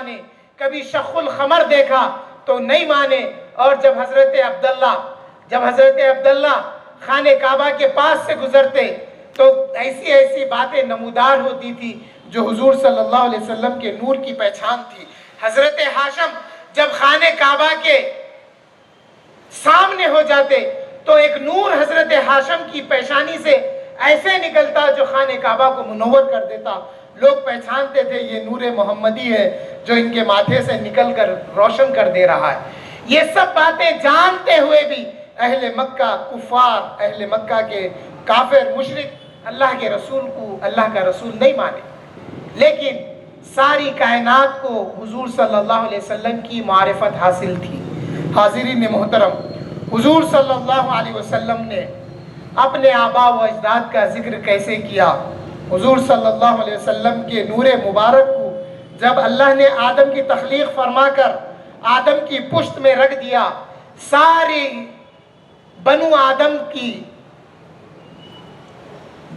مانے، کبھی شق الخمر دیکھا تو نہیں مانے، اور جب حضرت عبداللہ خانہ کعبہ کے پاس سے گزرتے تو ایسی ایسی باتیں نمودار ہوتی تھی جو حضور صلی اللہ علیہ وسلم کے نور کی پہچان تھی۔ حضرت ہاشم جب خانہ کعبہ کے سامنے ہو جاتے تو ایک نور حضرت ہاشم کی پیشانی سے ایسے نکلتا جو خانہ کعبہ کو منور کر دیتا۔ لوگ پہچانتے تھے یہ نور محمدی ہے جو ان کے ماتھے سے نکل کر روشن کر دے رہا ہے۔ یہ سب باتیں جانتے ہوئے بھی اہل مکہ کفار، اہل مکہ کے کافر مشرک اللہ کے رسول کو اللہ کا رسول نہیں مانے، لیکن ساری کائنات کو حضور صلی اللہ علیہ وسلم کی معرفت حاصل تھی۔ حاضرین محترم، حضور صلی اللہ علیہ وسلم نے اپنے آبا و اجداد کا ذکر کیسے کیا؟ حضور صلی اللہ علیہ وسلم کے نور مبارک کو جب اللہ نے آدم کی تخلیق فرما کر آدم کی پشت میں رکھ دیا، ساری بنو آدم کی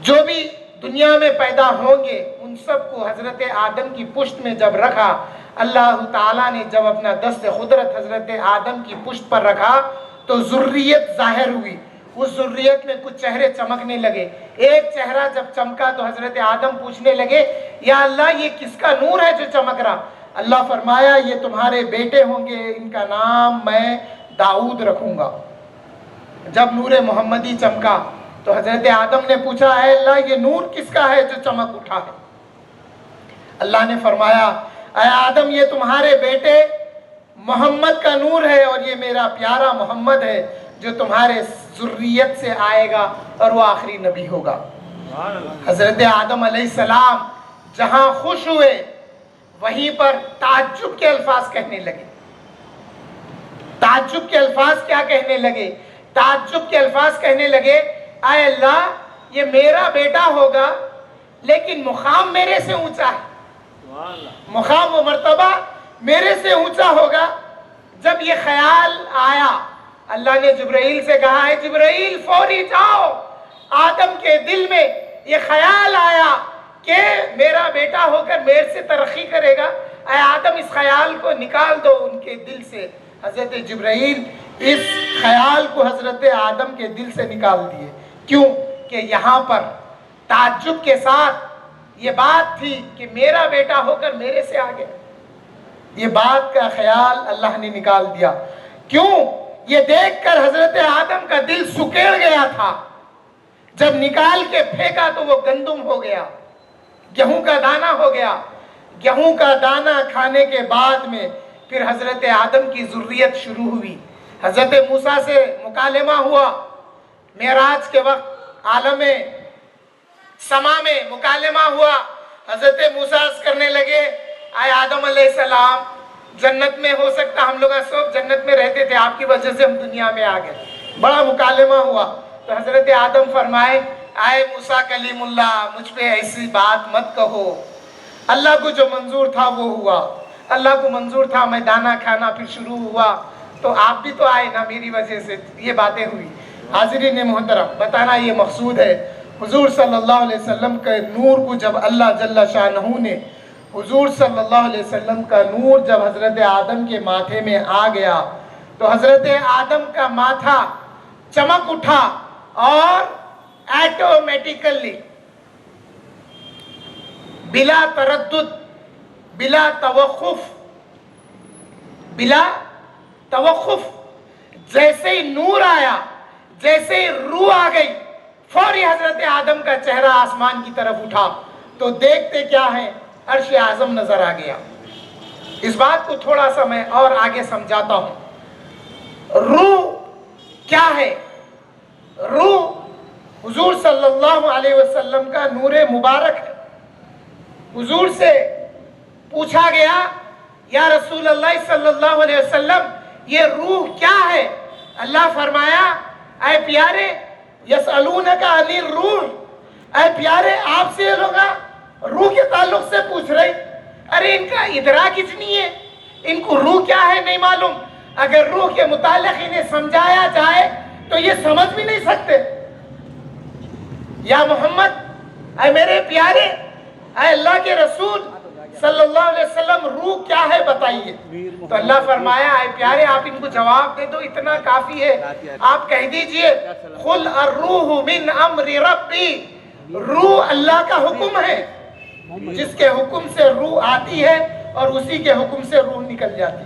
جو بھی دنیا میں پیدا ہوں گے ان سب کو حضرت آدم کی پشت میں جب رکھا، اللہ تعالیٰ نے جب اپنا دست قدرت حضرت آدم کی پشت پر رکھا تو ذریت ظاہر ہوئی۔ اس ذریت میں کچھ چہرے چمکنے لگے۔ ایک چہرہ جب چمکا تو حضرت آدم پوچھنے لگے، یا اللہ یہ کس کا نور ہے جو چمک رہا؟ اللہ فرمایا یہ تمہارے بیٹے ہوں گے، ان کا نام میں داؤد رکھوں گا۔ جب نور محمدی چمکا تو حضرت آدم نے پوچھا، اے اللہ یہ نور کس کا ہے جو چمک اٹھا ہے؟ اللہ نے فرمایا، اے آدم یہ تمہارے بیٹے محمد کا نور ہے، اور یہ میرا پیارا محمد ہے جو تمہارے ذریت سے آئے گا اور وہ آخری نبی ہوگا۔ حضرت آدم علیہ السلام جہاں خوش ہوئے وہیں پر تعجب کے الفاظ کہنے لگے۔ تعجب کے الفاظ کیا کہنے لگے؟ تعجب کے الفاظ کہنے لگے، اے اللہ یہ میرا بیٹا ہوگا لیکن مقام میرے سے اونچا ہے، مقام و مرتبہ میرے سے اونچا ہوگا۔ جب یہ خیال آیا اللہ نے جبرائیل سے کہا، ہے جبرائیل فوری جاؤ، آدم کے دل میں یہ خیال آیا کہ میرا بیٹا ہو کر میرے سے ترقی کرے گا، اے آدم اس خیال کو نکال دو ان کے دل سے۔ حضرت جبرائیل اس خیال کو حضرت آدم کے دل سے نکال دیے۔ کیوں کہ یہاں پر تعجب کے ساتھ یہ بات تھی کہ میرا بیٹا ہو کر میرے سے آگے، یہ بات کا خیال اللہ نے نکال دیا۔ کیوں؟ یہ دیکھ کر حضرت آدم کا دل سکیڑ گیا تھا، جب نکال کے پھینکا تو وہ گندم ہو گیا، گیہوں کا دانہ ہو گیا۔ گیہوں کا دانہ کھانے کے بعد میں پھر حضرت آدم کی ذریت شروع ہوئی۔ حضرت موسیٰ سے مکالمہ ہوا، معراج کے وقت عالم سما میں مکالمہ ہوا۔ حضرت موسیٰ کرنے لگے، اے آدم علیہ السلام جنت میں ہو سکتا ہم لوگ سب جنت میں رہتے تھے، آپ کی وجہ سے ہم دنیا میں آ گئے۔ بڑا مکالمہ ہوا تو حضرت آدم فرمائے، اے موسیٰ کلیم اللہ مجھ پہ ایسی بات مت کہو، اللہ کو جو منظور تھا وہ ہوا، اللہ کو منظور تھا میں دانہ کھانا، پھر شروع ہوا تو آپ بھی تو آئے نا میری وجہ سے یہ باتیں ہوئی۔ حاضرین محترم، بتانا یہ مقصود ہے، حضور صلی اللہ علیہ وسلم کے نور کو جب اللہ جل شانہ نے حضور صلی اللہ علیہ وسلم کا نور جب حضرت آدم کے ماتھے میں آ گیا تو حضرت آدم کا ماتھا چمک اٹھا اور ایٹومیٹیکلی بلا تردد، بلا توقف جیسے ہی نور آیا، جیسے ہی روح آ گئی، فوری حضرت آدم کا چہرہ آسمان کی طرف اٹھا تو دیکھتے کیا ہے، عرش اعظم نظر آ گیا۔ اس بات کو تھوڑا سا میں اور آگے سمجھاتا ہوں۔ روح کیا ہے؟ روح حضور صلی اللہ علیہ وسلم کا نور مبارک ہے۔ حضور سے پوچھا گیا، یا رسول اللہ صلی اللہ علیہ وسلم یہ روح کیا ہے؟ اللہ فرمایا، اے پیارے یسألونک عن الروح، اے پیارے آپ سے یہ لوگ روح کے تعلق سے پوچھ رہے، ارے ان کا ادراک کچھ نہیں ہے، ان کو روح کیا ہے نہیں معلوم۔ اگر روح کے متعلق انہیں سمجھایا جائے تو یہ سمجھ بھی نہیں سکتے۔ یا محمد، اے میرے پیارے، اے اللہ کے رسول، صلی اللہ علیہ وسلم روح کیا ہے بتائیے. تو اللہ فرمایا اے پیارے آپ ان کو جواب دے دو, اتنا کافی ہے. آپ کہہ دیجئے قل الروح من امر ربی, روح اللہ کا حکم ہے, جس کے حکم سے روح آتی ہے اور اسی کے حکم سے روح نکل جاتی.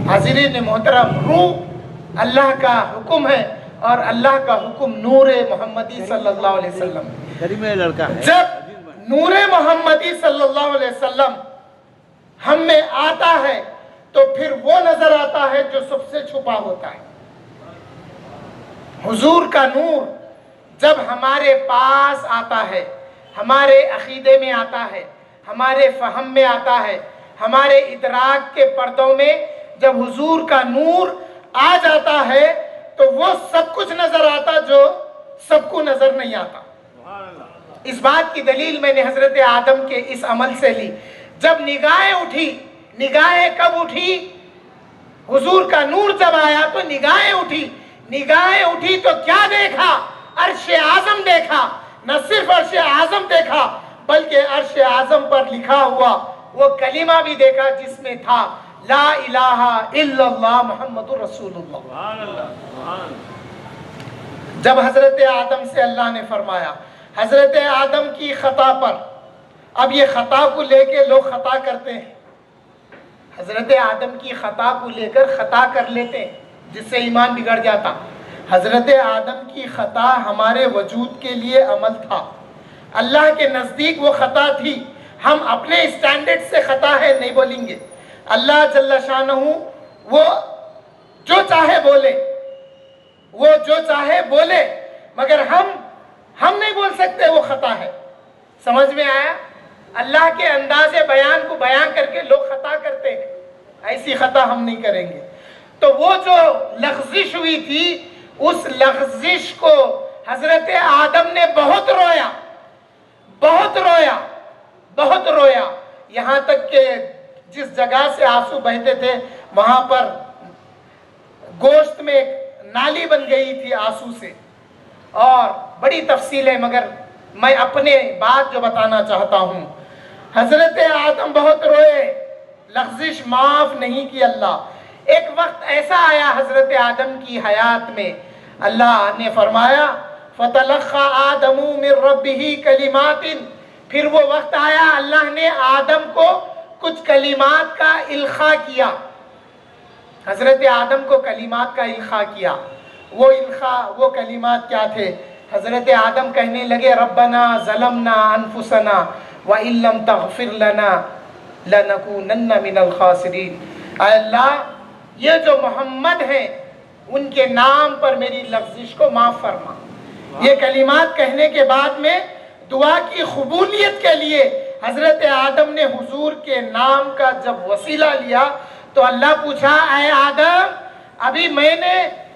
حاضرین محترم, روح اللہ کا حکم ہے اور اللہ کا حکم نور محمدی صلی اللہ علیہ وسلم. جب نور محمدی صلی اللہ علیہ وسلم ہم میں آتا ہے تو پھر وہ نظر آتا ہے جو سب سے چھپا ہوتا ہے. حضور کا نور جب ہمارے پاس آتا ہے, ہمارے عقیدے میں آتا ہے, ہمارے فہم میں آتا ہے, ہمارے ادراک کے پردوں میں جب حضور کا نور آ جاتا ہے تو وہ سب کچھ نظر آتا جو سب کو نظر نہیں آتا. اس بات کی دلیل میں نے حضرت آدم کے اس عمل سے لی. جب نگاہیں اٹھی, نگاہیں کب اٹھی؟ حضور کا نور جب آیا تو نگاہیں اٹھی. نگاہیں اٹھی تو کیا دیکھا؟ عرش اعظم دیکھا. نہ صرف عرش اعظم دیکھا بلکہ عرش اعظم پر لکھا ہوا وہ کلمہ بھی دیکھا جس میں تھا لا الہ الا اللہ محمد رسول اللہ. جب حضرت آدم سے اللہ نے فرمایا, حضرت آدم کی خطا پر, اب یہ خطا کو لے کے لوگ خطا کرتے ہیں, حضرت آدم کی خطا کو لے کر خطا کر لیتے ہیں جس سے ایمان بگڑ جاتا. حضرت آدم کی خطا ہمارے وجود کے لیے عمل تھا, اللہ کے نزدیک وہ خطا تھی. ہم اپنے اسٹینڈرڈ سے خطا ہے نہیں بولیں گے. اللہ جل شانہ وہ جو چاہے بولے, وہ جو چاہے بولے, مگر ہم نہیں بول سکتے وہ خطا ہے. سمجھ میں آیا؟ اللہ کے انداز بیان کو بیان کر کے لوگ خطا کرتے ہیں, ایسی خطا ہم نہیں کریں گے. تو وہ جو لغزش ہوئی تھی, اس لغزش کو حضرت آدم نے بہت رویا, بہت رویا, بہت رویا, یہاں تک کہ جس جگہ سے آنسو بہتے تھے وہاں پر گوشت میں ایک نالی بن گئی تھی آنسو سے. اور بڑی تفصیل ہے مگر میں اپنے بات جو بتانا چاہتا ہوں. حضرت آدم بہت روئے, لغزش معاف نہیں کی اللہ. ایک وقت ایسا آیا حضرت آدم کی حیات میں, اللہ نے فرمایا فَتَلَقَّى آدَمُ مِن رَبِّهِ كَلِمَاتٍ, پھر وہ وقت آیا اللہ نے آدم کو کچھ کلمات کا القاء کیا. حضرت آدم کو کلمات کا القاء کیا. وہ القاء, وہ کلمات کیا تھے؟ حضرت آدم کہنے لگے ربنا ظلمنا انفسنا وَإِن لَّمْ تَغْفِرْ لَنَا لَنَكُونَنَّ مِنَ الْخَاسِرِينَ. اے اللہ, یہ جو محمد ہیں ان کے نام پر میری لغزش کو معاف فرما. یہ کلمات کہنے کے بعد میں دعا کی قبولیت کے لیے حضرت آدم نے حضور کے نام کا جب وسیلہ لیا تو اللہ پوچھا اے آدم, ابھی میں نے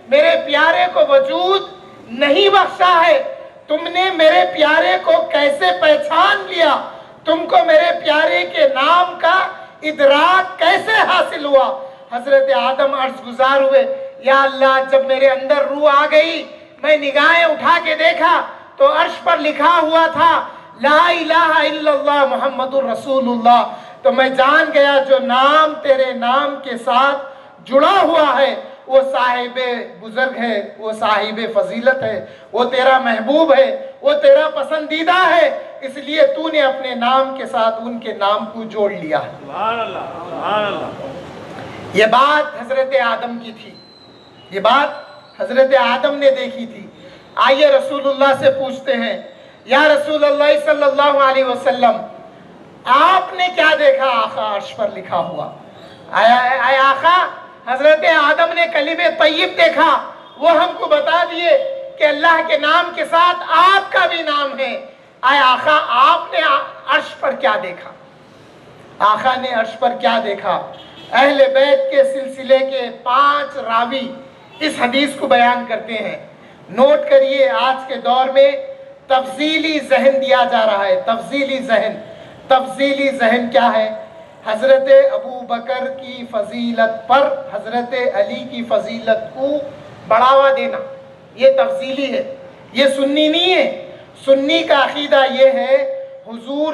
میرے پیارے کو وجود نہیں بخشا ہے, تم نے میرے پیارے کو کیسے پہچان لیا؟ تم کو میرے پیارے کے نام کا ادراک کیسے حاصل ہوا؟ حضرت آدم عرض گزار ہوئے, یا اللہ جب میرے اندر روح آ گئی, میں نگاہیں اٹھا کے دیکھا تو عرش پر لکھا ہوا تھا لا الہ الا اللہ محمد رسول اللہ. تو میں جان گیا جو نام تیرے نام کے ساتھ جڑا ہوا ہے وہ صاحب بزرگ ہے, وہ صاحب فضیلت ہے, وہ تیرا محبوب ہے, وہ تیرا پسندیدہ ہے, اس لیے تو نے اپنے نام کے ساتھ ان کے نام کو جوڑ لیا. سبحان اللہ, سبحان اللہ. یہ بات حضرت آدم کی تھی, یہ بات حضرت آدم نے دیکھی تھی. آئیے رسول اللہ سے پوچھتے ہیں, یا رسول اللہ صلی اللہ علیہ وسلم آپ نے کیا دیکھا آقا عرش پر لکھا ہوا؟ اے آقا, حضرت آدم نے کلمہ طیب دیکھا, وہ ہم کو بتا دیے کہ اللہ کے نام کے ساتھ آپ کا بھی نام ہے. اے آقا آپ نے عرش پر کیا دیکھا؟ آقا نے عرش پر کیا دیکھا؟ اہل بیت کے سلسلے کے 5 راوی اس حدیث کو بیان کرتے ہیں. نوٹ کریے, آج کے دور میں تفضیلی ذہن دیا جا رہا ہے. تفضیلی ذہن, تفضیلی ذہن کیا ہے؟ حضرت ابو بکر کی فضیلت پر حضرت علی کی فضیلت کو بڑھاوا دینا, یہ تفضیلی ہے, یہ سنی نہیں ہے. سنی کا عقیدہ یہ ہے حضور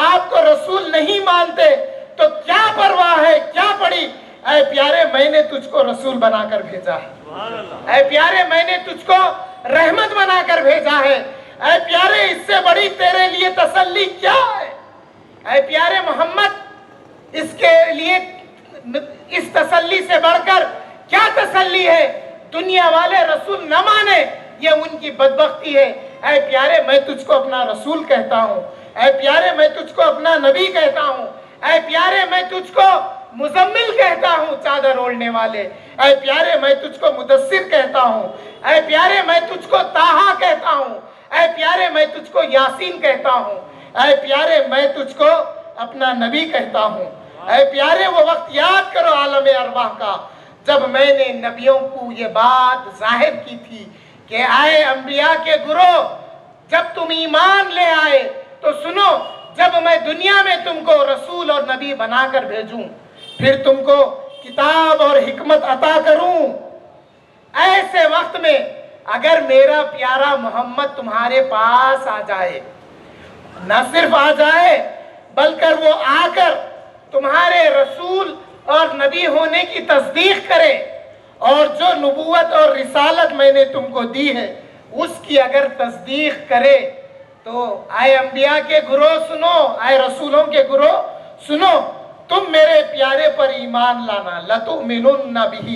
آپ کو رسول نہیں مانتے تو کیا پرواہ ہے، کیا پڑی؟ اے پیارے میں نے تجھ کو رسول بنا کر بھیجا ہے، اے پیارے میں نے تجھ کو رحمت بنا کر بھیجا ہے، اے پیارے اس سے بڑی تیرے لیے تسلی کیا ہے؟ اے پیارے محمد اس کے لیے اس تسلی سے بڑھ کر کیا تسلی ہے؟ دنیا والے رسول نہ مانے یہ ان کی بدبختی ہے۔ اے پیارے میں تجھ کو اپنا رسول کہتا ہوں، اے پیارے میں تجھ کو اپنا نبی کہتا ہوں، اے پیارے میں تجھ کو مزمل کہتا ہوں، چادر اوڑھنے والے، اے پیارے میں تجھ کو مدثر کہتا ہوں، اے پیارے میں تجھ کو طٰہٰ کہتا ہوں، اے پیارے میں تجھ کو یاسین کہتا ہوں، اے پیارے میں تجھ کو اپنا نبی کہتا ہوں۔ اے پیارے وہ وقت یاد کرو عالم ارواح کا جب میں نے نبیوں کو یہ بات ظاہر کی تھی کہ آئے انبیاء کے گروہ، جب تم ایمان لے آئے تو سنو، جب میں دنیا میں تم کو رسول اور نبی بنا کر بھیجوں، پھر تم کو کتاب اور حکمت عطا کروں، ایسے وقت میں اگر میرا پیارا محمد تمہارے پاس آ جائے، نہ صرف آ جائے بلکہ وہ آ کر تمہارے رسول اور نبی ہونے کی تصدیق کرے، اور جو نبوت اور رسالت میں نے تم کو دی ہے اس کی اگر تصدیق کرے تو اے انبیاء کے گروہ سنو، اے رسولوں کے گروہ سنو، تم میرے پیارے پر ایمان لانا، لَتُؤْمِنُنَّ بِهِ،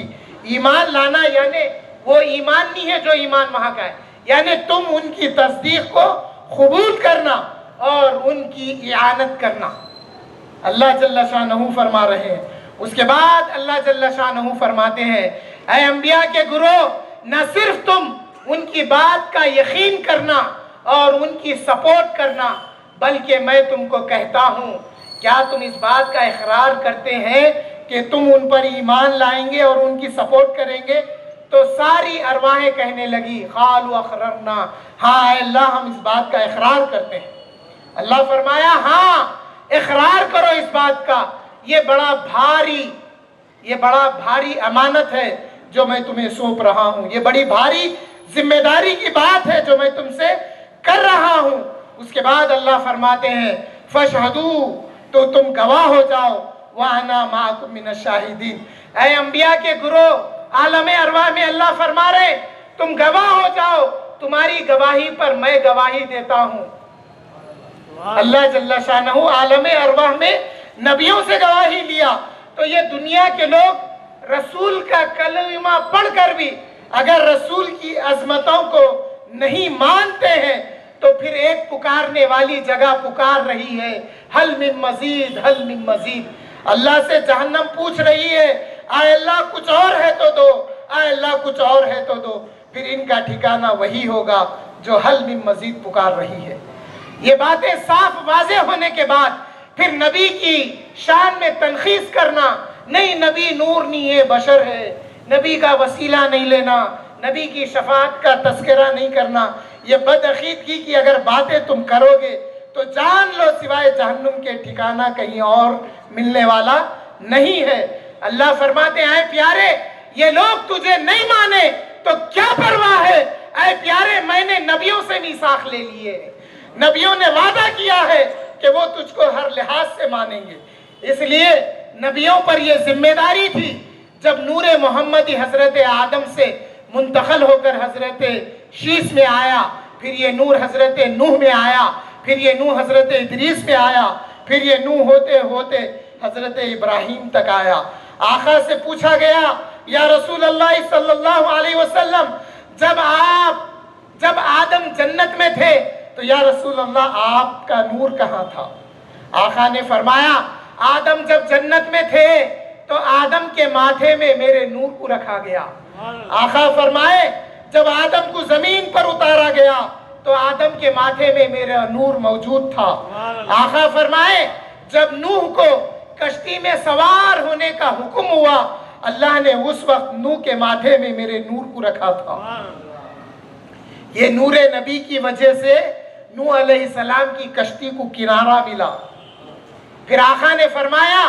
ایمان لانا یعنی وہ ایمان نہیں ہے جو ایمان وہاں کا ہے، یعنی تم ان کی تصدیق کو قبول کرنا اور ان کی اعانت کرنا۔ اللہ جل شانہ فرما رہے ہیں۔ اس کے بعد اللہ جل شانہ فرماتے ہیں اے انبیاء کے گروہ، نہ صرف تم ان کی بات کا یقین کرنا اور ان کی سپورٹ کرنا، بلکہ میں تم کو کہتا ہوں کیا تم اس بات کا اقرار کرتے ہیں کہ تم ان پر ایمان لائیں گے اور ان کی سپورٹ کریں گے؟ تو ساری ارواحیں کہنے لگی قالوا اقررنا، ہاں اے اللہ ہم اس بات کا اقرار کرتے ہیں۔ اللہ فرمایا ہاں اقرار کرو اس بات کا، یہ بڑا بھاری امانت ہے جو میں تمہیں سونپ رہا ہوں، یہ بڑی بھاری ذمہ داری کی بات ہے جو میں تم سے کر رہا ہوں۔ اس کے بعد اللہ فرماتے ہیں فَاشْهَدُوا، تو تم گواہ ہو جاؤ، وَأَنَا مَعَكُم مِّنَ الشَّاهِدِينَ، اے انبیاء کے گروہ عالم ارواح میں اللہ فرما رہے تم گواہ ہو جاؤ، تمہاری گواہی پر میں گواہی دیتا ہوں۔ اللہ جل شانہ عالم ارواح میں نبیوں سے گواہی لیا، تو یہ دنیا کے لوگ رسول کا کلمہ پڑھ کر بھی اگر رسول کی عظمتوں کو نہیں مانتے ہیں تو پھر ایک پکارنے والی جگہ پکار رہی ہے حل من مزید، حل من مزید، اللہ سے جہنم پوچھ رہی ہے اے اللہ کچھ اور ہے تو دو، اے اللہ کچھ اور ہے تو دو، پھر ان کا ٹھکانہ وہی ہوگا جو حل من مزید پکار رہی ہے۔ یہ باتیں صاف واضح ہونے کے بعد پھر نبی کی شان میں تنخیص کرنا، نہیں نبی نور نہیں ہے بشر ہے، نبی کا وسیلہ نہیں لینا، نبی کی شفاعت کا تذکرہ نہیں کرنا، یہ بدعقیدگی کی اگر باتیں تم کرو گے تو جان لو سوائے جہنم کے ٹھکانہ کہیں اور ملنے والا نہیں ہے۔ اللہ فرماتے ہیں اے پیارے یہ لوگ تجھے نہیں مانے تو کیا پرواہ ہے، اے پیارے میں نے نبیوں سے میثاق لے لیے، نبیوں نے وعدہ کیا ہے کہ وہ تجھ کو ہر لحاظ سے مانیں گے، اس لیے نبیوں پر یہ ذمہ داری تھی۔ جب نور محمدی حضرت آدم سے منتقل ہو کر حضرت شیش میں آیا، پھر یہ نور حضرت نوح میں آیا، پھر یہ نوح حضرت ادریس میں آیا، پھر یہ نوح ہوتے ہوتے حضرت ابراہیم تک آیا۔ آقا سے پوچھا گیا یا رسول اللہ صلی اللہ علیہ وسلم جب آدم جنت میں تھے تو یا رسول اللہ آپ کا نور کہاں تھا؟ آقا نے فرمایا آدم جب جنت میں تھے تو آدم کے ماتھے میں میرے نور کو رکھا گیا۔ آقا فرمائے جب آدم کو زمین پر اتارا گیا تو آدم کے ماتھے میں میرا نور موجود تھا۔ آقا فرمائے جب نوح کو کشتی میں سوار ہونے کا حکم ہوا اللہ نے اس وقت نوح کے ماتھے میں میرے نور کو رکھا تھا۔ یہ نور نبی کی وجہ سے نوح علیہ السلام کی کشتی کو کنارہ ملا۔ پھر آقا نے فرمایا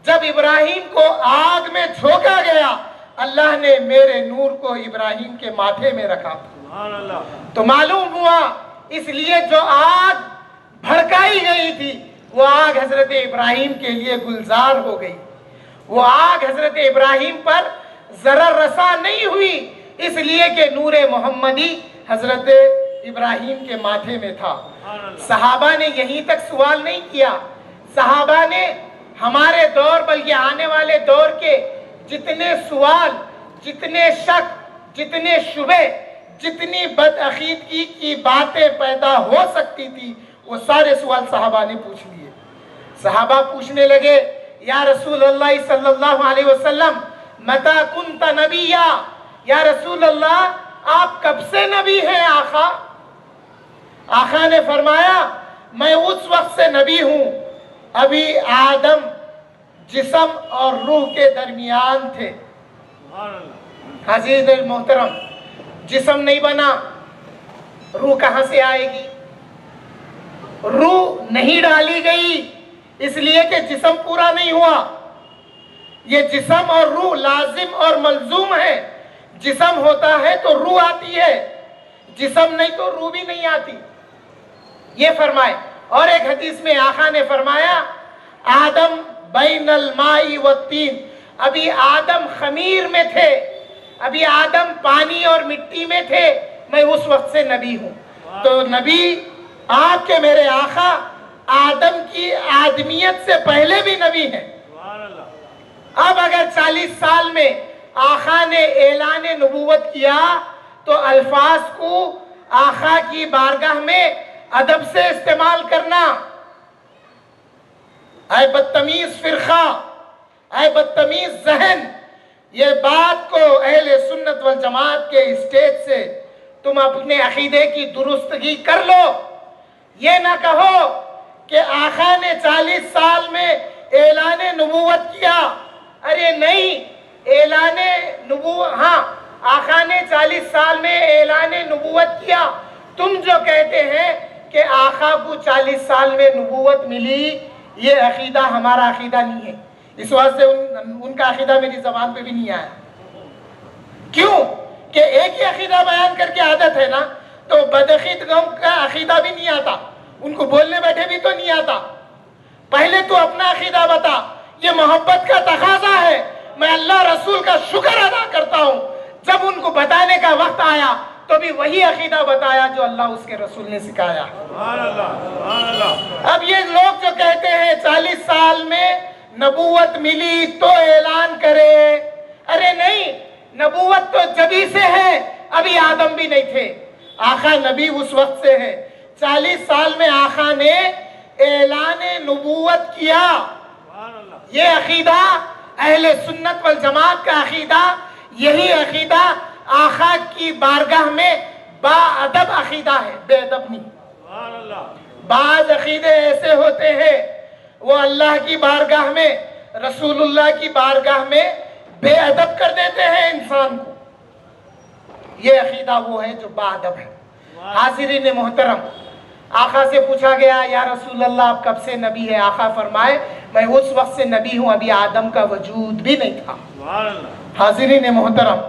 جب ابراہیم کو آگ میں جھونکا گیا اللہ نے میرے نور کو ابراہیم کے ماتھے میں رکھا تھا۔ تو معلوم ہوا اس لیے جو آگ بھڑکائی گئی تھی وہ آگ حضرت ابراہیم کے لیے گلزار ہو گئی. وہ آگ حضرت ابراہیم پر ضرر رساں نہیں ہوئی اس لیے کہ نور محمدی حضرت ابراہیم کے ماتھے میں تھا. صحابہ نے یہیں تک سوال نہیں کیا. صحابہ نے ہمارے دور بلکہ آنے والے دور کے جتنے سوال، جتنے شک، جتنے شبہ، جتنی بدعقیدگی کی باتیں پیدا ہو سکتی تھی وہ سارے سوال صحابہ نے پوچھ لیے. صحابہ پوچھنے لگے یا رسول اللہ صلی اللہ علیہ وسلم متی کنت نبیا، یا رسول اللہ آپ کب سے نبی ہیں آقا؟ آقا نے فرمایا میں اس وقت سے نبی ہوں ابھی آدم جسم اور روح کے درمیان تھے. حضرت محترم، جسم نہیں بنا، روح کہاں سے آئے گی؟ روح نہیں ڈالی گئی اس لیے کہ جسم پورا نہیں ہوا. یہ جسم اور روح لازم اور ملزوم ہے. جسم ہوتا ہے تو روح آتی ہے، جسم نہیں تو روح بھی نہیں آتی. یہ فرمائے. اور ایک حدیث میں آقا نے فرمایا آدم بین الماء والطین، ابھی آدم خمیر میں تھے، ابھی آدم پانی اور مٹی میں تھے، میں اس وقت سے نبی ہوں. تو نبی آپ کے میرے آقا آدم کی آدمیت سے پہلے بھی نبی ہیں. اب اگر 40 سال میں آقا نے اعلان نبوت کیا تو الفاظ کو آقا کی بارگاہ میں ادب سے استعمال کرنا. اے بدتمیز فرقہ، اے بدتمیز ذہن، یہ بات کو اہل سنت والجماعت کے اسٹیج سے تم اپنے عقیدے کی درستگی کر لو. یہ نہ کہو کہ آقا نے 40 سال میں اعلان نبوت کیا. ارے نہیں، اعلان نبوت، ہاں آقا نے 40 سال میں اعلان نبوت کیا. تم جو کہتے ہیں کہ آقا کو 40 سال میں نبوت ملی، یہ عقیدہ ہمارا عقیدہ نہیں ہے. اس واسطے ان کا عقیدہ میری زبان پہ بھی نہیں آیا. کیوں کہ ایک ہی عقیدہ بیان کر کے عادت ہے نا، تو بدعقیدوں کا عقیدہ بھی نہیں آتا، ان کو بولنے بیٹھے بھی تو نہیں آتا. پہلے تو اپنا عقیدہ بتا. یہ محبت کا تقاضا ہے. میں اللہ رسول کا شکر ادا کرتا ہوں جب ان کو بتانے کا وقت آیا تو بھی وہی عقیدہ بتایا جو اللہ اس کے رسول نے سکھایا. اب یہ لوگ جو کہتے ہیں 40 سال میں نبوت ملی تو اعلان کرے، ارے نہیں، نبوت تو جبھی سے ہے، ابھی آدم بھی نہیں تھے. آقا نبی اس وقت سے ہے. 40 سال میں آقا نے اعلان نبوت کیا. یہ عقیدہ اہل سنت والجماعت کا عقیدہ، یہی عقیدہ آقا کی بارگاہ میں با ادب عقیدہ ہے، بے ادب نہیں. بعض عقیدے ایسے ہوتے ہیں وہ اللہ کی بارگاہ میں، رسول اللہ کی بارگاہ میں بے ادب کر دیتے ہیں انسان کو. یہ عقیدہ وہ ہے جو با ادب ہے. حاضرین محترم، آقا سے پوچھا گیا یا رسول اللہ آپ کب سے نبی ہے؟ آقا فرمائے میں اس وقت سے نبی ہوں ابھی آدم کا وجود بھی نہیں تھا. حاضرین محترم،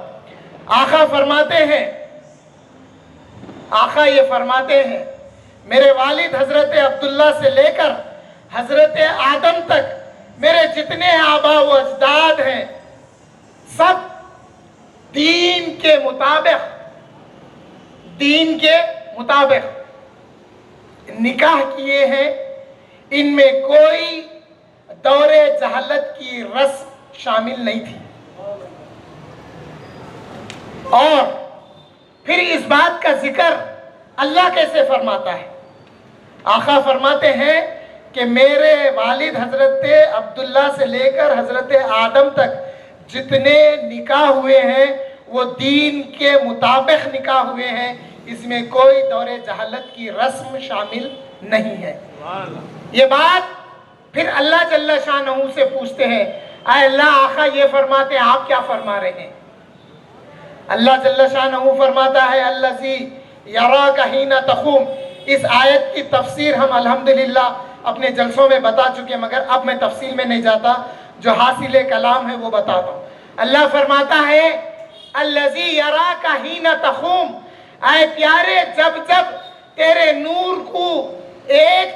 آقا فرماتے ہیں، آقا یہ فرماتے ہیں میرے والد حضرت عبداللہ سے لے کر حضرت آدم تک میرے جتنے آبا و اجداد ہیں سب دین کے مطابق نکاح کیے ہیں. ان میں کوئی دور جہالت کی رسم شامل نہیں تھی. اور پھر اس بات کا ذکر اللہ کیسے فرماتا ہے؟ آقا فرماتے ہیں کہ میرے والد حضرت عبداللہ سے لے کر حضرت آدم تک جتنے نکاح ہوئے ہیں وہ دین کے مطابق نکاح ہوئے ہیں. اس میں کوئی دور جہالت کی رسم شامل نہیں ہے. یہ بات پھر اللہ جل شانہ سے پوچھتے ہیں اے اللہ آقا یہ فرماتے ہیں آپ کیا فرما رہے ہیں؟ اللہ جل شانہ فرماتا ہے الذی یراک حین تقوم. اس آیت کی تفسیر ہم الحمدللہ اپنے جلسوں میں بتا چکے، مگر اب میں تفصیل میں نہیں جاتا، جو حاصل کلام ہے وہ بتاتا ہوں. اللہ فرماتا ہے الذی یراک حین تقوم، اے پیارے جب جب تیرے نور کو ایک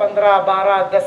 15 12 10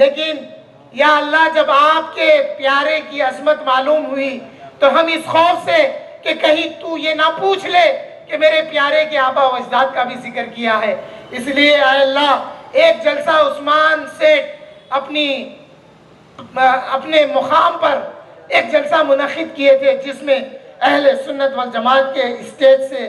لیکن یا اللہ جب آپ کے پیارے کی عظمت معلوم ہوئی تو ہم اس خوف سے کہ کہیں تو یہ نہ پوچھ لے کہ میرے پیارے کے آبا و اجداد کا بھی ذکر کیا ہے، اس لیے اے اللہ ایک جلسہ عثمان سیٹھ اپنے مقام پر ایک جلسہ منعقد کیے تھے، جس میں اہل سنت والجماعت کے اسٹیج سے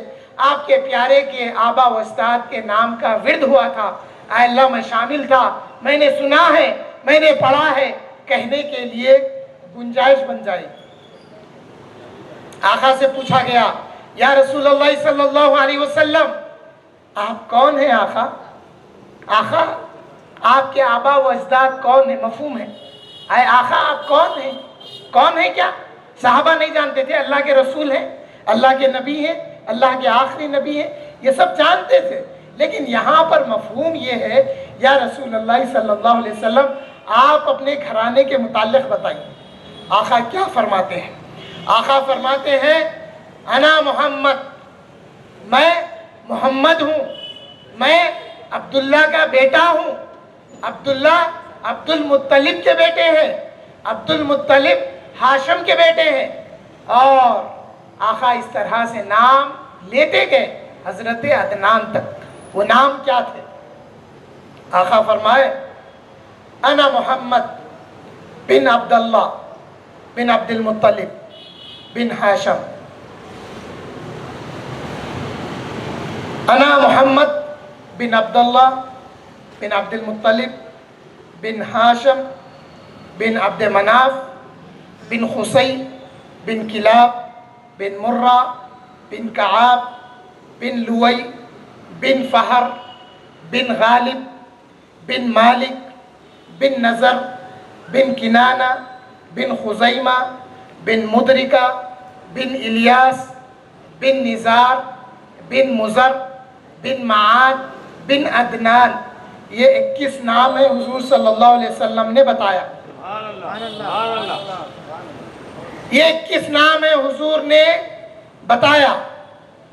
آپ کے پیارے کے آبا و اجداد کے نام کا ورد ہوا تھا۔ اے اللہ میں شامل تھا، میں نے سنا ہے، میں نے پڑھا ہے، کہنے کے لیے گنجائش بن جائے۔ آقا سے پوچھا گیا یا رسول اللہ صلی اللہ علیہ وسلم آپ کون ہیں آقا؟ آقا آپ کے آبا و اجداد کون ہیں؟ مفہوم ہے، اے آقا آپ کون ہیں؟ کون ہیں کیا؟ صحابہ نہیں جانتے تھے اللہ کے رسول ہیں، اللہ کے نبی ہیں، اللہ کے آخری نبی ہیں، یہ سب جانتے تھے، لیکن یہاں پر مفہوم یہ ہے یا رسول اللہ صلی اللہ علیہ وسلم آپ اپنے گھرانے کے متعلق بتائیں۔ آقا کیا فرماتے ہیں؟ آقا فرماتے ہیں انا محمد، میں محمد ہوں، میں عبداللہ کا بیٹا ہوں۔ عبداللہ عبد المطلب کے بیٹے ہیں، عبد المطلب ہاشم کے بیٹے ہیں، اور آقا اس طرح سے نام لیتے گئے حضرت عدنان تک۔ وہ نام کیا تھے؟ آقا فرمائے انا محمد بن عبداللہ بن عبد المطلب بن ہاشم، انا محمد بن عبداللہ بن عبد المطلب بن ہاشم بن عبد مناف بن خصی بن کلاب بن مرہ بن کعاب بن لوئی بن فہر بن غالب بن مالک بن نظر بن کنانہ بن خزیمہ بن مدرکہ بن الیاس بن نزار بن مزر بن معاد بن عدنان۔ یہ 21 نام ہے حضور صلی اللہ علیہ وسلم نے بتایا۔ یہ 21 نام ہے حضور نے بتایا۔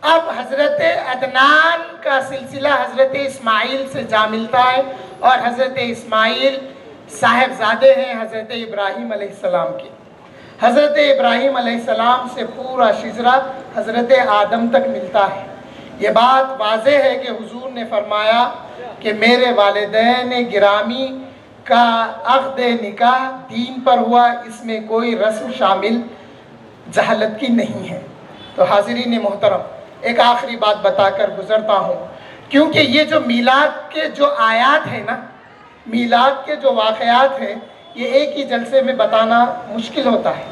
اب حضرت عدنان کا سلسلہ حضرت اسماعیل سے جا ملتا ہے، اور حضرت اسماعیل صاحبزادے ہیں حضرت ابراہیم علیہ السلام کے۔ حضرت ابراہیم علیہ السلام سے پورا شجرہ حضرت آدم تک ملتا ہے۔ یہ بات واضح ہے کہ حضور نے فرمایا کہ میرے والدین گرامی کا عقد نکاح دین پر ہوا، اس میں کوئی رسم شامل جہالت کی نہیں ہے۔ تو حاضرین محترم، ایک آخری بات بتا کر گزرتا ہوں، کیونکہ یہ جو میلاد کے جو آیات ہیں نا، میلاد کے جو واقعات ہیں، یہ ایک ہی جلسے میں بتانا مشکل ہوتا ہے،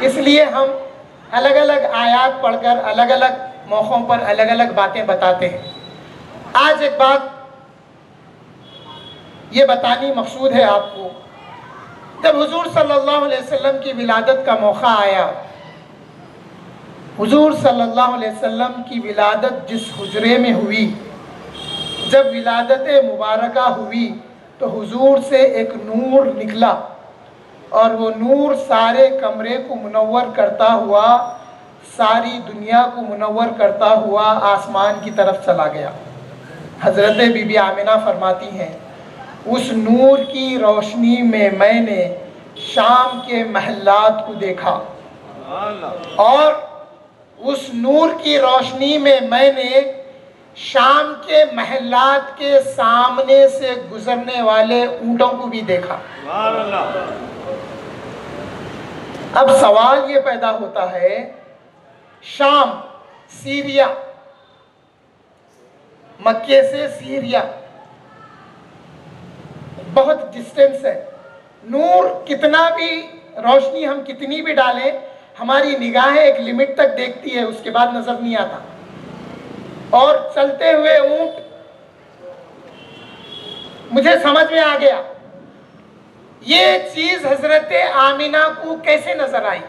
اس لیے ہم الگ الگ آیات پڑھ کر الگ الگ موقعوں پر الگ الگ باتیں بتاتے ہیں۔ آج ایک بات یہ بتانی مقصود ہے آپ کو، جب حضور صلی اللہ علیہ وسلم کی ولادت کا موقع آیا، حضور صلی اللہ علیہ وسلم کی ولادت جس حجرے میں ہوئی، جب ولادت مبارکہ ہوئی تو حضور سے ایک نور نکلا، اور وہ نور سارے کمرے کو منور کرتا ہوا، ساری دنیا کو منور کرتا ہوا آسمان کی طرف چلا گیا۔ حضرت بی بی آمنہ فرماتی ہیں اس نور کی روشنی میں میں نے شام کے محلات کو دیکھا، اور اس نور کی روشنی میں میں نے شام کے محلات کے سامنے سے گزرنے والے اونٹوں کو بھی دیکھا۔ اب سوال یہ پیدا ہوتا ہے، شام سیریا، مکے سے سیریا بہت ڈسٹینس ہے، نور کتنا بھی روشنی ہم کتنی بھی ڈالیں، ہماری نگاہیں ایک لمٹ تک دیکھتی ہے، اس کے بعد نظر نہیں آتا۔ اور چلتے ہوئے اونٹ، مجھے سمجھ میں آ گیا یہ چیز حضرت آمنہ کو کیسے نظر آئی۔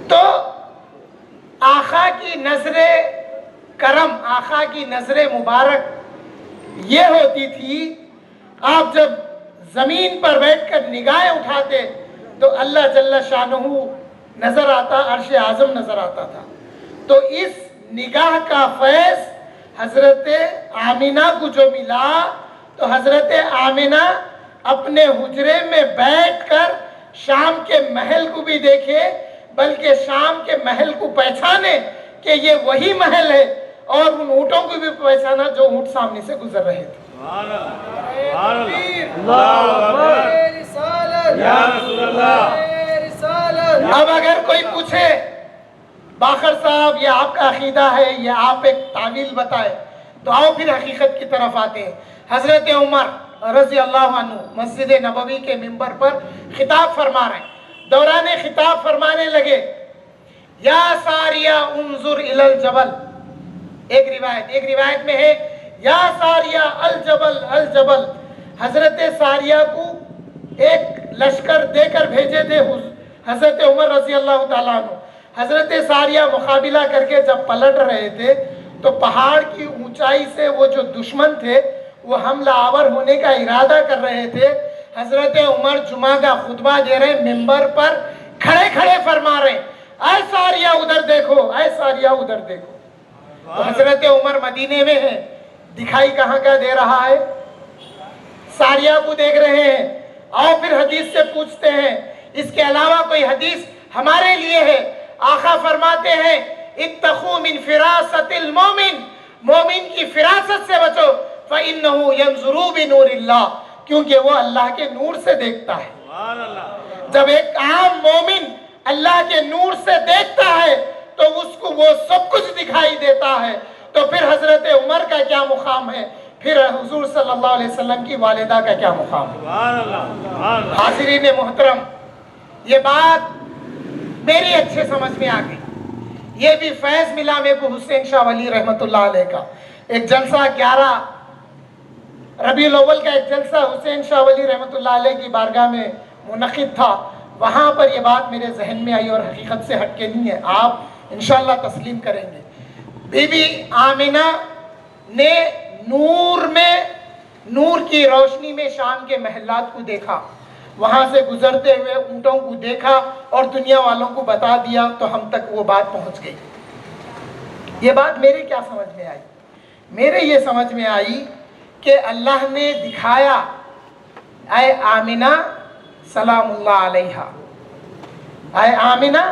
تو آقا کی نظر کرم، آقا کی نظر مبارک یہ ہوتی تھی، آپ جب زمین پر بیٹھ کر نگاہیں اٹھاتے تو اللہ جل شانہ نظر آتا، عرش اعظم نظر آتا تھا۔ تو اس نگاہ کا فیض حضرت آمنہ کو جو ملا تو حضرت آمنہ اپنے حجرے میں بیٹھ کر شام کے محل کو بھی دیکھے، بلکہ شام کے محل کو پہچانے کہ یہ وہی محل ہے، اور ان اونٹوں کو بھی پہچانا جو اونٹ سامنے سے گزر رہے تھے۔ اب اگر کوئی پوچھے باقر صاحب یہ آپ کا عقیدہ ہے، یہ آپ ایک تعویل بتائے، تو آؤ پھر حقیقت کی طرف آتے ہیں۔ حضرت عمر رضی اللہ عنہ مسجد نبوی کے منبر پر خطاب فرما رہے ہیں، دوران خطاب فرمانے لگے، یا ساریہ انظر الی الجبل، ایک روایت میں ہے یا ساریہ الجبل الجبل، حضرت ساریہ کو ایک لشکر دے کر بھیجے تھے حضرت عمر رضی اللہ تعالیٰ عنہ۔ حضرت ساریہ مقابلہ کر کے جب پلٹ رہے تھے تو پہاڑ کی اونچائی سے وہ جو دشمن تھے وہ حملہ آور ہونے کا ارادہ کر رہے تھے۔ حضرت عمر جمعہ کا خطبہ دے رہے، منبر پر کھڑے کھڑے فرما رہے، اے ساریہ ادھر دیکھو، اے ساریہ ادھر دیکھو۔ تو حضرت عمر مدینے میں ہیں، دکھائی کہاں کا دے رہا ہے؟ ساریہ کو دیکھ رہے ہیں۔ آؤ پھر حدیث سے پوچھتے ہیں، اس کے علاوہ کوئی حدیث ہمارے لیے ہے؟ آقا فرماتے ہیں اتقوا من فراست المومن، مومن کی فراست سے بچو، فإنه ينظر بنور اللہ، کیونکہ وہ اللہ کے نور سے دیکھتا ہے۔ جب ایک عام مومن اللہ کے نور سے دیکھتا ہے تو اس کو وہ سب کچھ دکھائی دیتا ہے۔ تو پھر حضرت عمر کا کیا مقام ہے، پھر حضور صلی اللہ علیہ وسلم کی والدہ کا کیا مقام ہے؟ حاضرین محترم، یہ بات میری اچھے سمجھ میں آ گئی۔ یہ بھی فیض ملا میرے کو حسین شاہ ولی رحمت اللہ علیہ کا ایک جلسہ 11 ربیع الاول کا ایک جلسہ حسین شاہ ولی رحمت اللہ علیہ کی بارگاہ میں منعقد تھا، وہاں پر یہ بات میرے ذہن میں آئی اور حقیقت سے ہٹ کے نہیں ہے، آپ انشاءاللہ تسلیم کریں گے۔ بی بی آمنہ نے نور کی روشنی میں شام کے محلات کو دیکھا، وہاں سے گزرتے ہوئے اونٹوں کو دیکھا اور دنیا والوں کو بتا دیا، تو ہم تک وہ بات پہنچ گئی۔ یہ بات میرے کیا سمجھ میں آئی؟ میرے یہ سمجھ میں آئی کہ اللہ نے دکھایا، اے آمنہ سلام اللہ علیہا، اے آمنہ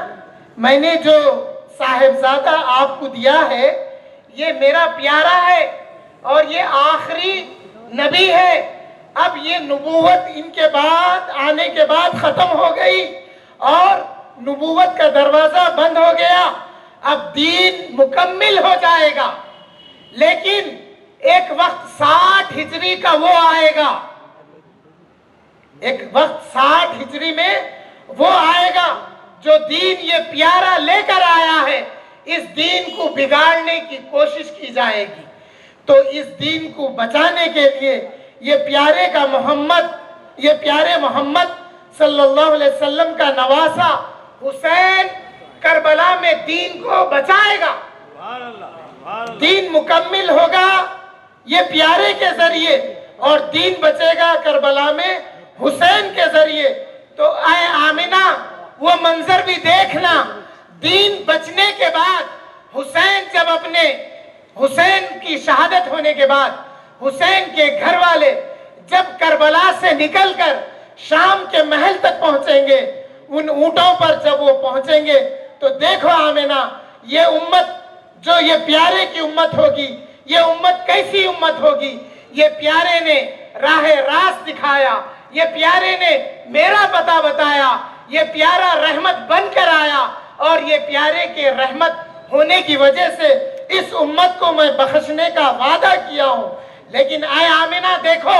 میں نے جو صاحبزادہ آپ کو دیا ہے یہ میرا پیارا ہے اور یہ آخری نبی ہے۔ اب یہ نبوت ان کے بعد آنے کے بعد ختم ہو گئی اور نبوت کا دروازہ بند ہو گیا، اب دین مکمل ہو جائے گا، لیکن ایک وقت 60 ہجری کا وہ آئے گا، ایک وقت 60 ہجری میں وہ آئے گا جو دین یہ پیارا لے کر آیا ہے، اس دین کو بگاڑنے کی کوشش کی جائے گی۔ تو اس دین کو بچانے کے لیے یہ پیارے محمد صلی اللہ علیہ وسلم کا نواسا حسین کربلا میں دین کو بچائے گا، دین مکمل ہوگا یہ پیارے کے ذریعے اور دین بچے گا کربلا میں حسین کے ذریعے۔ تو اے آمنہ وہ منظر بھی دیکھنا، دین بچنے کے بعد حسین کی شہادت ہونے کے بعد حسین کے گھر والے جب کربلا سے نکل کر شام کے محل تک پہنچیں گے، ان اونٹوں پر جب وہ پہنچیں گے تو دیکھو آمنہ یہ امت جو یہ پیارے کی امت ہوگی، یہ امت کیسی امت ہوگی؟ یہ پیارے نے راہ راست دکھایا، یہ پیارے نے میرا پتہ بتایا، یہ پیارا رحمت بن کر آیا، اور یہ پیارے کے رحمت ہونے کی وجہ سے اس امت کو میں بخشنے کا وعدہ کیا ہوں۔ لیکن اے آمنہ دیکھو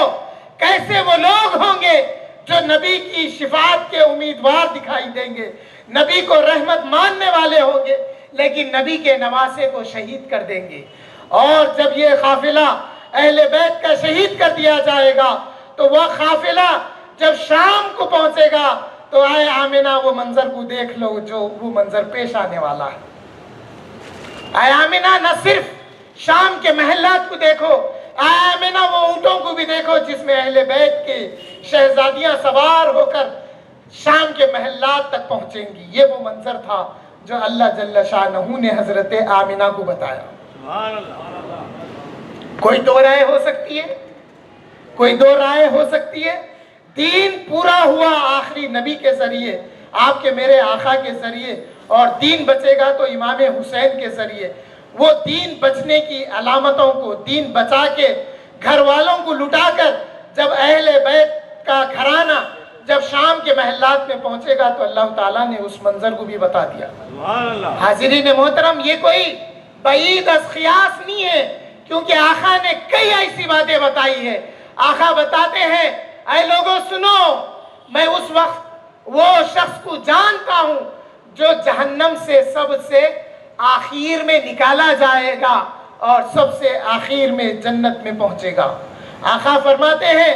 کیسے وہ لوگ ہوں گے جو نبی کی شفاعت کے امیدوار دکھائی دیں گے، نبی کو رحمت ماننے والے ہوں گے، لیکن نبی کے نواسے کو شہید کر دیں گے۔ اور جب یہ قافلہ اہل بیت کا شہید کر دیا جائے گا تو وہ قافلہ جب شام کو پہنچے گا تو اے آمنہ وہ منظر کو دیکھ لو جو وہ منظر پیش آنے والا ہے۔ اے آمنہ نہ صرف شام کے محلات کو دیکھو، اے آمنہ وہ اونٹوں کو بھی دیکھو جس میں اہل بیت کے شہزادیاں سوار ہو کر شام کے محلات تک پہنچیں گی۔ یہ وہ منظر تھا جو اللہ جل شانہ نے حضرت آمنہ کو بتایا۔ کوئی دو رائے ہو سکتی ہے، کوئی دو رائے ہو سکتی ہے؟ دین پورا ہوا آخری نبی کے ذریعے، آپ کے میرے آقا کے ذریعے، اور دین بچے گا تو امام حسین کے ذریعے۔ وہ دین بچنے کی علامتوں کو، دین بچا کے گھر والوں کو لٹا کر جب اہل بیت کا گھرانہ جب شام کے محلات میں پہنچے گا تو اللہ تعالیٰ نے اس منظر کو بھی بتا دیا۔ حاضرین محترم، یہ کوئی بعید از قیاس نہیں ہے، کیونکہ آقا نے کئی ایسی باتیں بتائی ہے۔ آقا بتاتے ہیں اے لوگوں سنو، میں اس وقت وہ شخص کو جانتا ہوں جو جہنم سے سب سے آخر میں نکالا جائے گا اور سب سے آخر میں جنت میں پہنچے گا۔ آقا فرماتے ہیں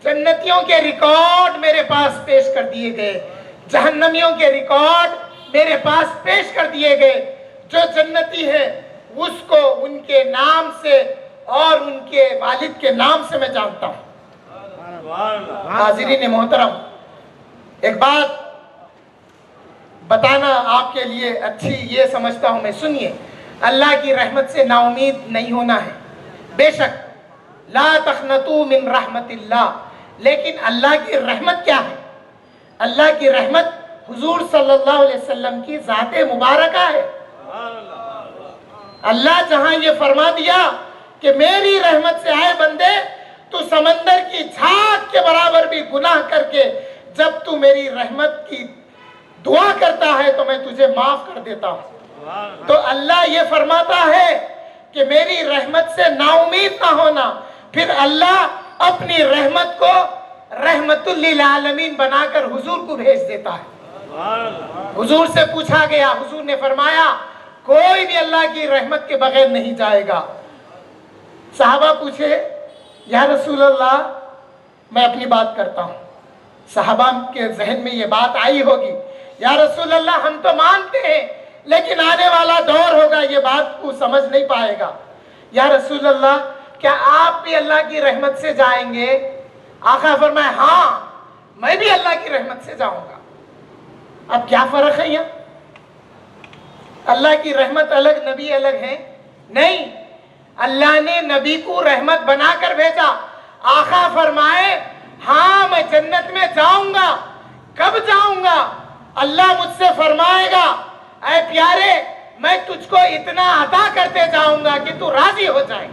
جنتیوں کے ریکارڈ میرے پاس پیش کر دیے گئے، جہنمیوں کے ریکارڈ میرے پاس پیش کر دیے گئے۔ جو جنتی ہے اس کو ان کے نام سے اور ان کے والد کے نام سے میں جانتا ہوں۔ حاضرین محترم، ایک بات بتانا آپ کے لیے اچھی یہ سمجھتا ہوں میں، سنیے، اللہ کی رحمت سے نا امید نہیں ہونا ہے، بے شک لا تقنطوا من رحمت اللہ، لیکن اللہ کی رحمت کیا ہے؟ اللہ کی رحمت حضور صلی اللہ علیہ وسلم کی ذات مبارکہ ہے۔ اللہ جہاں یہ فرما دیا کہ میری رحمت سے آئے بندے، تو سمندر کی جھاگ کے برابر بھی گناہ کر کے جب تو میری رحمت کی دعا کرتا ہے تو میں تجھے معاف کر دیتا ہوں۔ تو اللہ یہ فرماتا ہے کہ میری رحمت سے نا امید نہ ہونا، پھر اللہ اپنی رحمت کو رحمت للعالمین بنا کر حضور کو بھیج دیتا ہے۔ حضور سے پوچھا گیا، حضور نے فرمایا کوئی بھی اللہ کی رحمت کے بغیر نہیں جائے گا۔ صحابہ پوچھے یا رسول اللہ، میں اپنی بات کرتا ہوں۔ صحابہ کے ذہن میں یہ بات آئی ہوگی، یا رسول اللہ ہم تو مانتے ہیں لیکن آنے والا دور ہوگا یہ بات کو سمجھ نہیں پائے گا۔ یا رسول اللہ کیا آپ بھی اللہ کی رحمت سے جائیں گے؟ آقا فرمائے ہاں میں بھی اللہ کی رحمت سے جاؤں گا۔ اب کیا فرق ہے یہاں؟ اللہ کی رحمت الگ، نبی الگ ہیں؟ نہیں، اللہ نے نبی کو رحمت بنا کر بھیجا۔ آقا فرمائے ہاں میں جنت میں جاؤں گا۔ کب جاؤں گا؟ اللہ مجھ سے فرمائے گا اے پیارے میں تجھ کو اتنا عطا کرتے جاؤں گا کہ تو راضی ہو جائے۔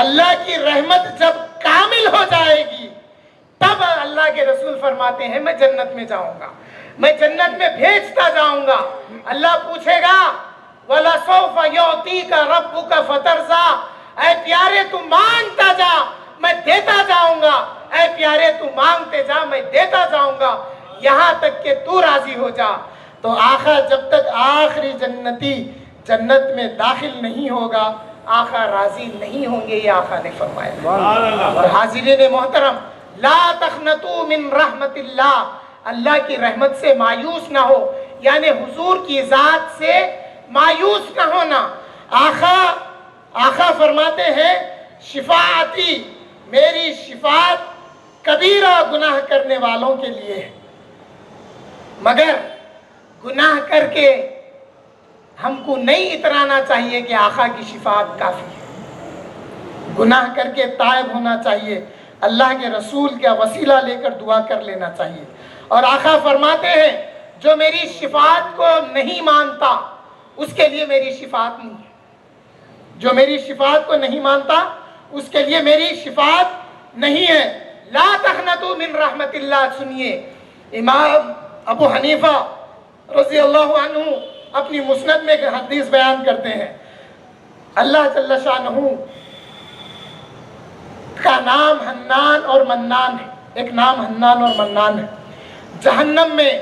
اللہ کی رحمت جب کامل ہو جائے گی تب اللہ کے رسول فرماتے ہیں میں جنت میں جاؤں گا، میں جنت میں بھیجتا جاؤں گا۔ اللہ پوچھے گا وَلَسَوْفَ يُعْطِيكَ رَبُّكَ فَتَرْضَىٰ، اے پیارے تو مانگتا جا میں دیتا جاؤں گا، اے پیارے تو مانگتے جا میں دیتا جاؤں گا، یہاں تک کہ تو راضی ہو جا۔ تو آقا جب تک آخری جنتی جنت میں داخل نہیں ہوگا آقا راضی نہیں ہوں گے، یہ آقا نے فرمایا۔ اور حاضرین محترم، لا تقنطوا من رحمت اللہ، اللہ کی رحمت سے مایوس نہ ہو، یعنی حضور کی ذات سے مایوس نہ ہونا۔ آقا فرماتے ہیں شفاعتی، میری شفاعت کبیرہ گناہ کرنے والوں کے لیے ہے، مگر گناہ کر کے ہم کو نہیں اترانا چاہیے کہ آقا کی شفاعت کافی ہے۔ گناہ کر کے تائب ہونا چاہیے، اللہ کے رسول کا وسیلہ لے کر دعا کر لینا چاہیے۔ اور آقا فرماتے ہیں جو میری شفاعت کو نہیں مانتا اس کے لیے میری شفاعت نہیں ہے، جو میری شفاعت کو نہیں مانتا اس کے لیے میری شفاعت نہیں ہے۔ لا تقنطوا من رحمت اللہ، سنیے امام ابو حنیفہ رضی اللہ عنہ اپنی مسند میں ایک حدیث بیان کرتے ہیں، اللہ جل شانہ کا نام حنان اور منان ہے، ایک نام حنان اور منان ہے۔ جہنم میں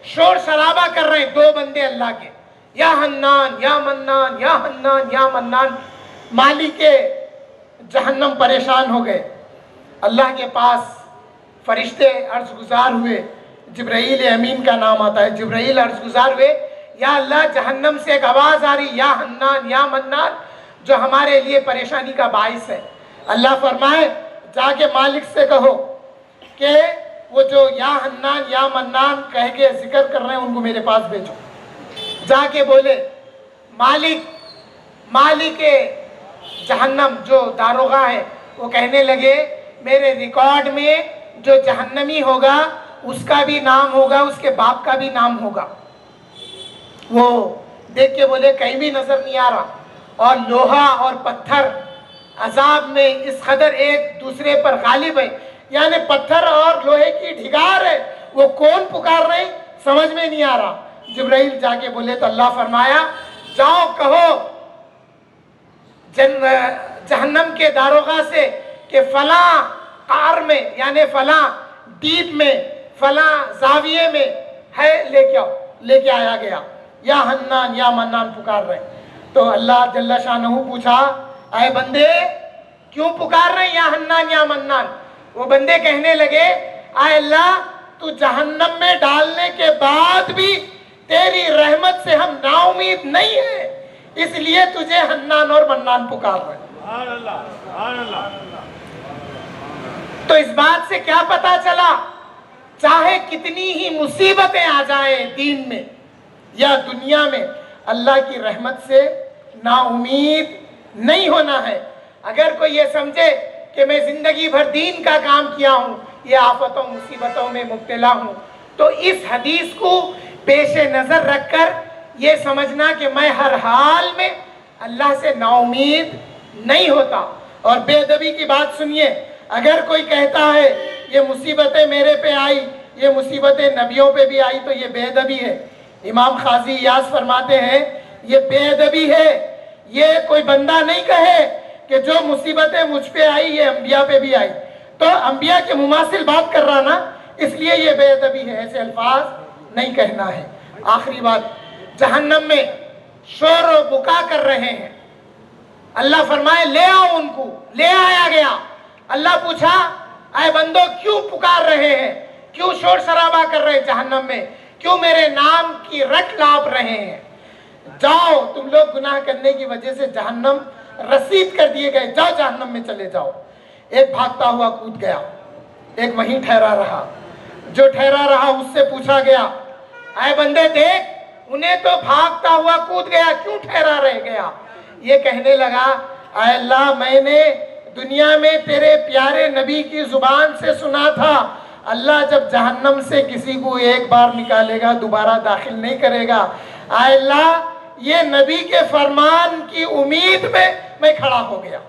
شور شرابہ کر رہے ہیں دو بندے اللہ کے، یا حنان یا منان یا حنان یا منان۔ مالک جہنم پریشان ہو گئے، اللہ کے پاس فرشتے عرض گزار ہوئے، جبرائیل امین کا نام آتا ہے، جبرائیل عرض گزار ہوئے یا اللہ جہنم سے ایک آواز آ رہی یا حنان یا منان جو ہمارے لیے پریشانی کا باعث ہے۔ اللہ فرمائے جا کے مالک سے کہو کہ وہ جو یا حنان یا منان کہہ کے ذکر کر رہے ہیں ان کو میرے پاس بھیجو۔ جا کے بولے مالک جہنم جو داروغہ ہے وہ کہنے لگے میرے ریکارڈ میں جو جہنمی ہوگا اس کا بھی نام ہوگا، اس کے باپ کا بھی نام ہوگا۔ وہ دیکھ کے بولے کہیں بھی نظر نہیں آ رہا، اور لوہا اور پتھر عذاب میں اس قدر ایک دوسرے پر غالب ہے، یعنی پتھر اور لوہے کی ڈھگار ہے، وہ کون پکار رہے سمجھ میں نہیں آ رہا۔ جبرائیل جا کے بولے تو اللہ فرمایا جاؤ کہو جہنم کے داروغہ سے کہ فلاں قار میں یعنی فلاں ڈیپ میں فلاں زاویے میں ہے، لے کے آؤ۔ لے کے آیا گیا، یا حنان یا منان پکار رہے۔ تو اللہ جل شانہ پوچھا اے بندے کیوں پکار رہے ہیں یا حنان یا منان؟ وہ بندے کہنے لگے اے اللہ تو جہنم میں ڈالنے کے بعد بھی تیری رحمت سے ہم نا امید نہیں ہیں، اس لیے تجھے حنان اور منان پکار رہے ہیں۔ تو اس بات سے کیا پتا چلا؟ چاہے کتنی ہی مصیبتیں آ جائیں دین میں یا دنیا میں، اللہ کی رحمت سے نا امید نہیں ہونا ہے۔ اگر کوئی یہ سمجھے کہ میں زندگی بھر دین کا کام کیا ہوں، یہ آفتوں مصیبتوں میں مبتلا ہوں، تو اس حدیث کو پیش نظر رکھ کر یہ سمجھنا کہ میں ہر حال میں اللہ سے نا امید نہیں ہوتا۔ اور بے ادبی کی بات سنیے، اگر کوئی کہتا ہے یہ مصیبتیں میرے پہ آئی، یہ مصیبتیں نبیوں پہ بھی آئی، تو یہ بے ادبی ہے۔ امام قاضی ایاز فرماتے ہیں یہ بے ادبی ہے۔ یہ کوئی بندہ نہیں کہے کہ جو مصیبتیں مجھ پہ آئی یہ انبیاء پہ بھی آئی، تو انبیاء کے مماثل بات کر رہا نا، اس لیے یہ بے ادبی ہے، ایسے الفاظ نہیں کہنا ہے۔ آخری بات، جہنم میں شور و بکا کر رہے ہیں، اللہ فرمائے لے آؤ ان کو، لے آیا گیا۔ اللہ پوچھا اے بندو کیوں پکار رہے ہیں، کیوں شور شرابہ کر رہے ہیں جہنم میں، کیوں میرے نام کی رٹ لاپ رہے ہیں؟ جاؤ تم لوگ گناہ کرنے کی وجہ سے جہنم رسید کر دیے گئے، جاؤ جہنم میں چلے جاؤ۔ ایک بھاگتا ہوا کود گیا، ایک وہیں ٹھہرا رہا۔ جو ٹھہرا رہا اس سے پوچھا گیا اے بندے دیکھ انہیں تو بھاگتا ہوا کود گیا، کیوں ٹھہرا رہ گیا؟ یہ کہنے لگا اے اللہ میں نے دنیا میں تیرے پیارے نبی کی زبان سے سنا تھا اللہ جب جہنم سے کسی کو ایک بار نکالے گا دوبارہ داخل نہیں کرے گا۔ اے اللہ یہ نبی کے فرمان کی امید میں میں کھڑا ہو گیا۔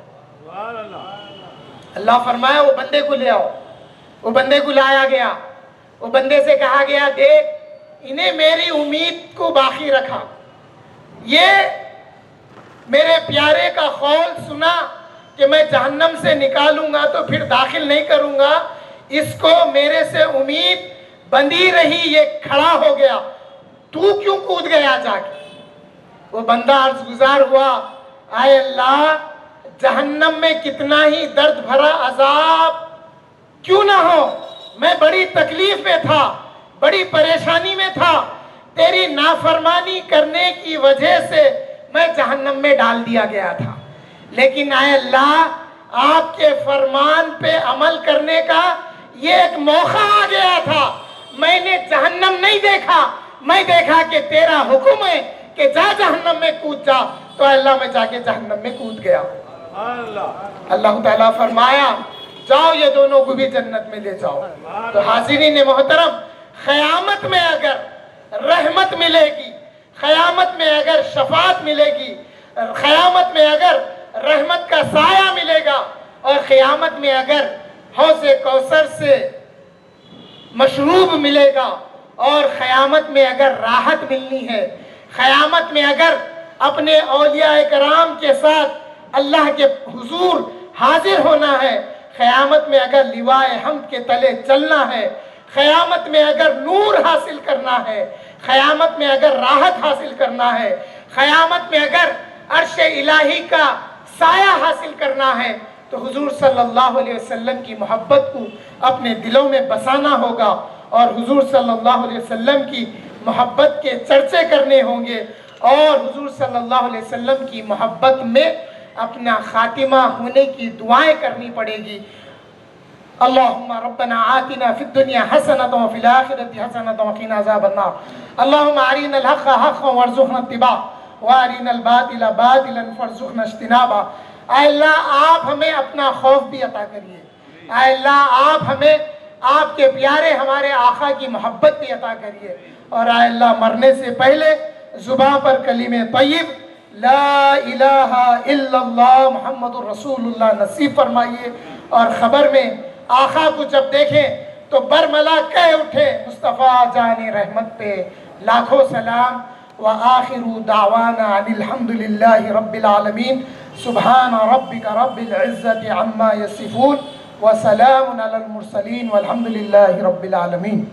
اللہ فرمایا وہ بندے کو لے آؤ۔ وہ بندے کو لایا گیا، وہ بندے سے کہا گیا دیکھ انہیں میری امید کو باقی رکھا، یہ میرے پیارے کا قول سنا کہ میں جہنم سے نکالوں گا تو پھر داخل نہیں کروں گا، اس کو میرے سے امید بندھی رہی، یہ کھڑا ہو گیا، تو کیوں کود گیا جا کے؟ وہ بندہ عرض گزار ہوا اے اللہ جہنم میں کتنا ہی درد بھرا عذاب کیوں نہ ہو، میں بڑی تکلیف میں تھا، بڑی پریشانی میں تھا، تیری نافرمانی کرنے کی وجہ سے میں جہنم میں ڈال دیا گیا تھا، لیکن اے اللہ آپ کے فرمان پہ عمل کرنے کا یہ ایک موقع آ گیا تھا، میں نے جہنم نہیں دیکھا، میں دیکھا کہ تیرا حکم ہے کہ جا جہنم میں کود جا، تو اے اللہ میں جا کے جہنم میں کود گیا۔ اللہ تعالیٰ فرمایا جاؤ یہ دونوں کو بھی جنت میں لے جاؤ۔ تو حاضرین محترم، قیامت میں اگر رحمت ملے گی، قیامت میں اگر شفاعت ملے گی، قیامت میں اگر رحمت کا سایہ ملے گا، اور قیامت میں اگر حوض کوثر سے مشروب ملے گا، اور قیامت میں اگر راحت ملنی ہے، قیامت میں اگر اپنے اولیاء کرام کے ساتھ اللہ کے حضور حاضر ہونا ہے، قیامت میں اگر لوائے حمد کے تلے چلنا ہے، قیامت میں اگر نور حاصل کرنا ہے، قیامت میں اگر راحت حاصل کرنا ہے، قیامت میں اگر عرش الہی کا سایہ حاصل کرنا ہے، تو حضور صلی اللہ علیہ وسلم کی محبت کو اپنے دلوں میں بسانا ہوگا، اور حضور صلی اللہ علیہ وسلم کی محبت کے چرچے کرنے ہوں گے، اور حضور صلی اللہ علیہ وسلم کی محبت میں اپنا خاتمہ ہونے کی دعائیں کرنی پڑے گی۔ اللہم ربنا آتنا فی الدنیا حسنۃ وفی الآخرۃ حسنۃ وقنا عذاب النار۔ اللہم ارنا الحق حقا وارزقنا اتباعہ وارنا الباطل باطلا وارزقنا اجتنابہ۔ اے اللہ آپ ہمیں اپنا خوف بھی عطا کریے، اے اللہ آپ ہمیں آپ کے پیارے ہمارے آقا کی محبت بھی عطا کریے، اور اے اللہ مرنے سے پہلے زباں پر کلمہ طیب لا الہ الا اللہ محمد الرسول اللہ نصیب فرمائیے، اور خبر میں آقا کو جب دیکھیں تو برملا کہہ اٹھے مصطفیٰ جان رحمت پہ لاکھوں سلام، وآخر دعوانا ان الحمدللہ رب العالمین، سبحان ربک رب العزت عما یصفون، وسلام علی المرسلین والحمدللہ رب العالمین۔